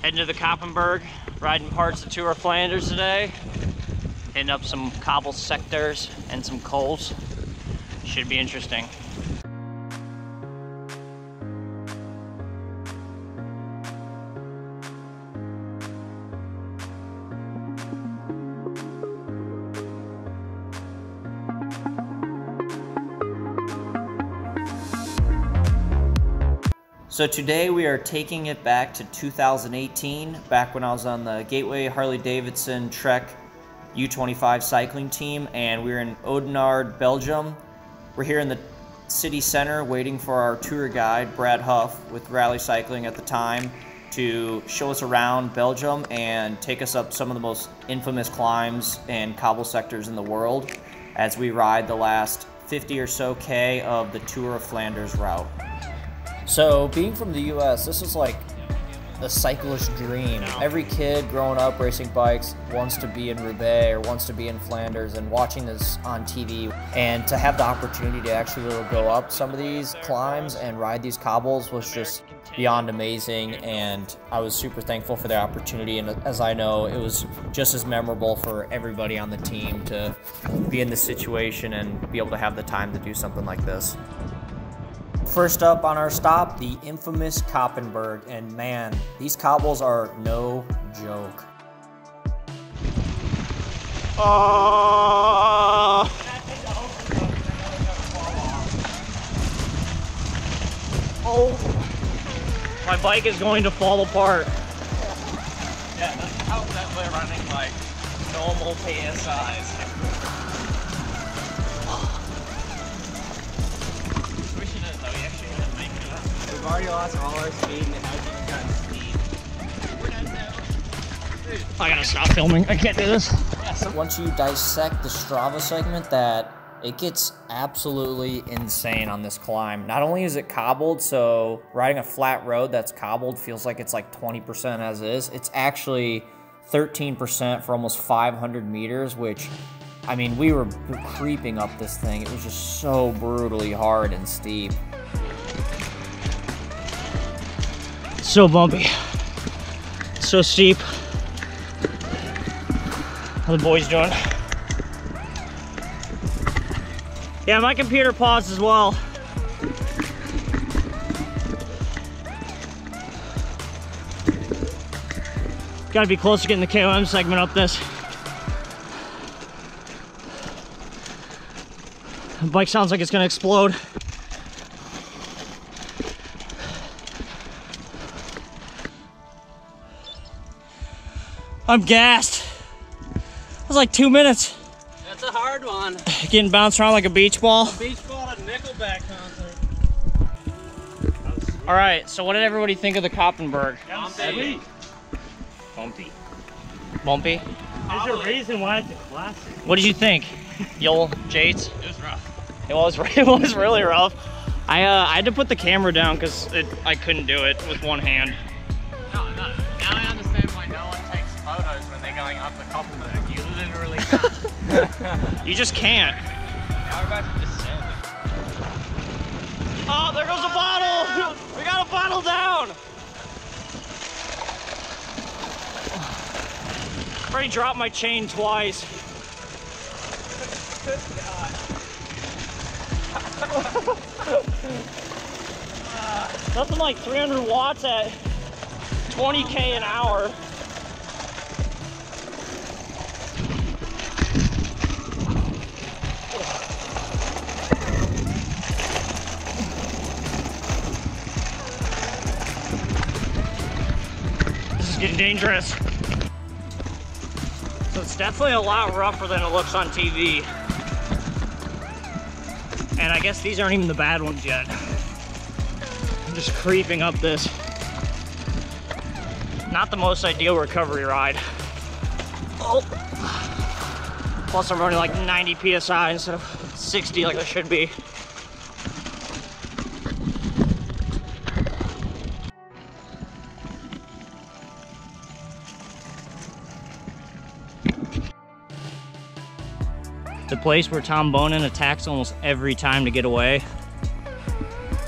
Heading to the Koppenberg, riding parts of Tour of Flanders today. Hitting up some cobble sectors and some coals. Should be interesting. So today we are taking it back to 2018, back when I was on the Gateway Harley-Davidson Trek U25 cycling team, and we're in Oudenaarde, Belgium. We're here in the city center waiting for our tour guide, Brad Huff, with Rally Cycling at the time, to show us around Belgium and take us up some of the most infamous climbs and cobble sectors in the world as we ride the last 50 or so K of the Tour of Flanders route. So, being from the US, this is like the cyclist dream. Every kid growing up racing bikes wants to be in Roubaix or wants to be in Flanders, and watching this on TV and to have the opportunity to actually go up some of these climbs and ride these cobbles was just beyond amazing, and I was super thankful for the opportunity. And as I know, it was just as memorable for everybody on the team to be in this situation and be able to have the time to do something like this. First up on our stop, the infamous Koppenberg, and man, these cobbles are no joke. Oh, my bike is going to fall apart. Yeah, how is that way running like normal PSIs? We've already lost all our speed, and how do you got speed? I gotta stop filming. I can't do this. Once you dissect the Strava segment, that it gets absolutely insane on this climb. Not only is it cobbled, so riding a flat road that's cobbled feels like it's like 20% as is. It's actually 13% for almost 500 meters, which, I mean, we were creeping up this thing. It was just so brutally hard and steep. So bumpy, so steep. How the boys doing? Yeah, my computer paused as well. Gotta be close to getting the KOM segment up this. The bike sounds like it's gonna explode. I'm gassed. That was like 2 minutes. That's a hard one. Getting bounced around like a beach ball. A beach ball at a Nickelback concert. All right, so what did everybody think of the Koppenberg? Bumpy. Bumpy. Bumpy? There's a reason why it's a classic. What did you think, Yoel, Jates? It was rough. It was really rough. I had to put the camera down because I couldn't do it with one hand. No. Now I understand why no one takes photos when they're going up the Koppenberg. You literally can't. You just can't. Now we're about to descend. Oh, there goes a bottle! We got a bottle down! Already dropped my chain twice. Nothing like 300 watts at 20K an hour. This is getting dangerous. So it's definitely a lot rougher than it looks on TV. And I guess these aren't even the bad ones yet. I'm just creeping up this. Not the most ideal recovery ride. Oh. Plus I'm running like 90 PSI instead of 60 like I should be. The place where Tom Bonin attacks almost every time to get away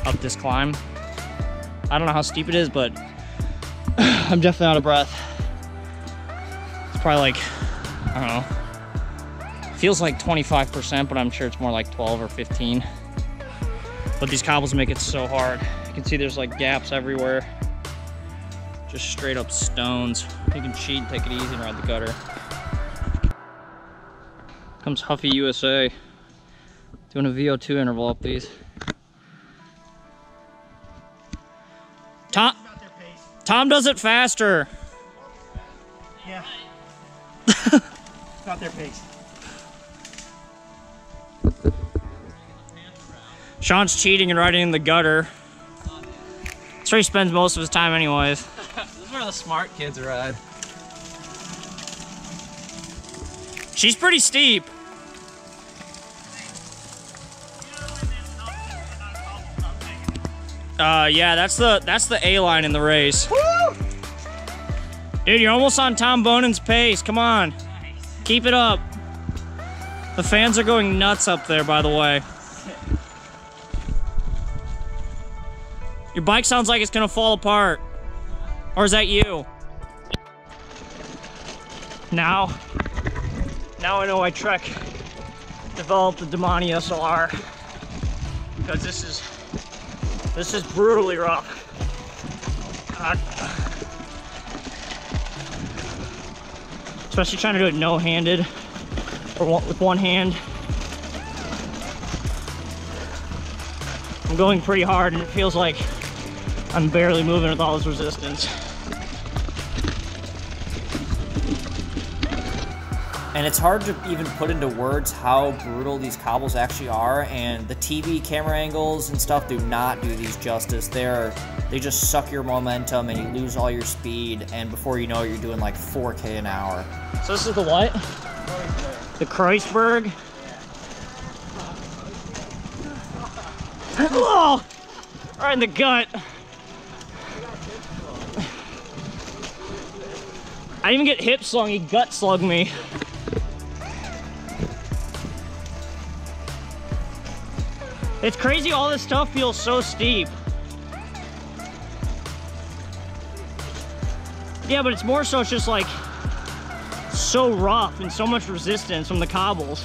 up this climb. I don't know how steep it is, but I'm definitely out of breath. It's probably like, I don't know. Feels like 25%, but I'm sure it's more like 12 or 15. But these cobbles make it so hard. You can see there's like gaps everywhere. Just straight up stones. You can cheat, take it easy, and ride the gutter. Comes Huffy USA. Doing a VO2 interval up these. Tom does it faster. Yeah. Not their pace. Sean's cheating and riding in the gutter. That's where he spends most of his time anyways. This is where the smart kids ride. She's pretty steep. Yeah, that's the A line in the race. Woo! Dude, you're almost on Tom Bonen's pace. Come on. Nice. Keep it up. The fans are going nuts up there, by the way. Your bike sounds like it's gonna fall apart. Or is that you? Now I know why Trek developed the Damani SLR. Because this is brutally rough. God. Especially trying to do it no-handed or with one hand. I'm going pretty hard and it feels like I'm barely moving with all this resistance. And it's hard to even put into words how brutal these cobbles actually are, and the TV camera angles and stuff do not do these justice. They just suck your momentum and you lose all your speed, and before you know it, you're doing like 4K an hour. So this is the what? The Kreuzberg. Oh! Right in the gut. I didn't even get hip slung, he gut slugged me. It's crazy all this stuff feels so steep. Yeah, but it's more so it's just like so rough and so much resistance from the cobbles.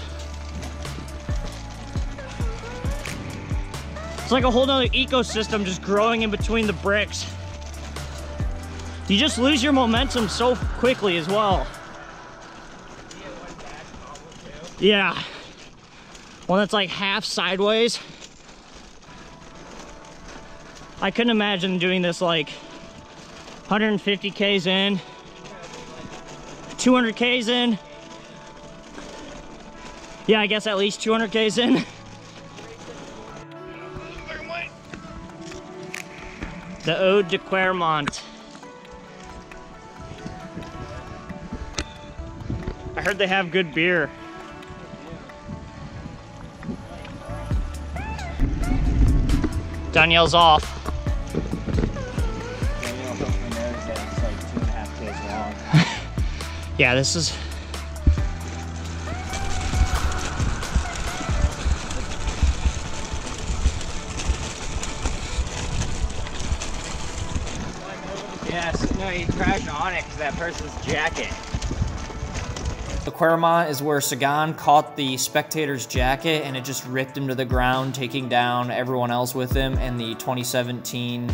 It's like a whole nother ecosystem just growing in between the bricks. You just lose your momentum so quickly as well. Yeah. One that's like half sideways. I couldn't imagine doing this like 150 Ks in, 200 Ks in. Yeah, I guess at least 200 Ks in. The Ode de Quermont. I heard they have good beer. Danielle's off. Danielle hopefully knows that it's like 2.5 Ks long. Yeah, this is... Yes, no, you crashed on it because that person's jacket. The Quermont is where Sagan caught the spectator's jacket and it just ripped him to the ground, taking down everyone else with him in the 2017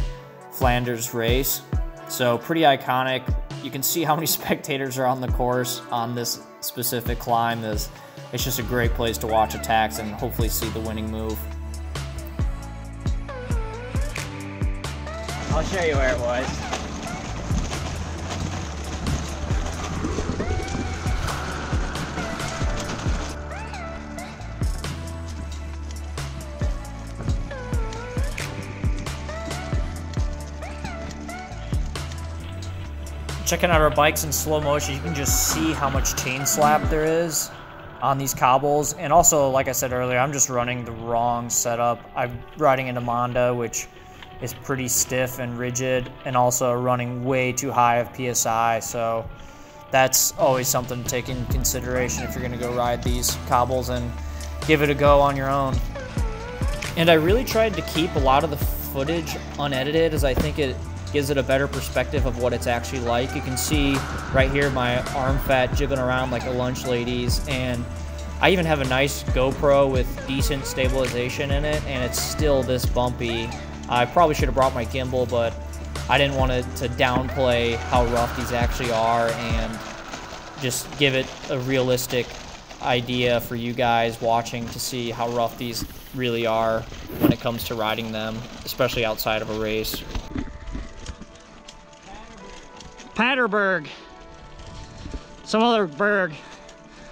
Flanders race. So pretty iconic. You can see how many spectators are on the course on this specific climb. It's just a great place to watch attacks and hopefully see the winning move. I'll show you where it was. Checking out our bikes in slow motion, you can just see how much chain slap there is on these cobbles. And also, like I said earlier, I'm just running the wrong setup. I'm riding into Monda, which is pretty stiff and rigid, and also running way too high of PSI. So that's always something to take into consideration if you're gonna go ride these cobbles and give it a go on your own. And I really tried to keep a lot of the footage unedited, as I think it gives it a better perspective of what it's actually like. You can see right here my arm fat jiggling around like a lunch lady's, and I even have a nice GoPro with decent stabilization in it, and it's still this bumpy. I probably should have brought my gimbal, but I didn't want to downplay how rough these actually are and just give it a realistic idea for you guys watching to see how rough these really are when it comes to riding them, especially outside of a race. Paterberg. Some other berg.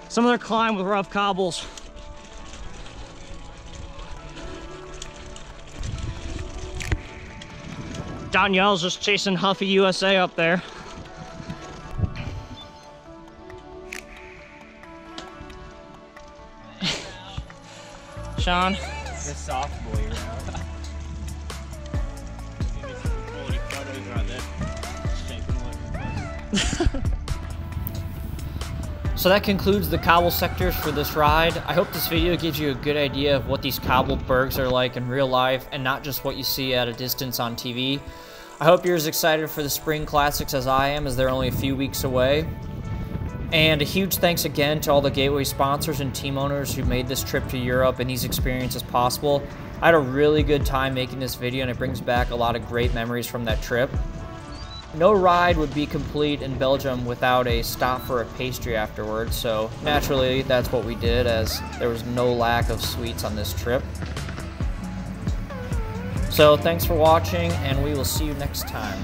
Some other climb with rough cobbles. Danielle's just chasing Huffy USA up there. Sean? The soft boy route. Give me some quality photos around there. So that concludes the cobble sectors for this ride. I hope this video gives you a good idea of what these cobbled bergs are like in real life and not just what you see at a distance on TV. I hope you're as excited for the spring classics as I am, as they're only a few weeks away. And a huge thanks again to all the Gateway sponsors and team owners who made this trip to Europe and these experiences possible. I had a really good time making this video, and it brings back a lot of great memories from that trip. No ride would be complete in Belgium without a stop for a pastry afterwards, so naturally that's what we did, as there was no lack of sweets on this trip. So thanks for watching, and we will see you next time.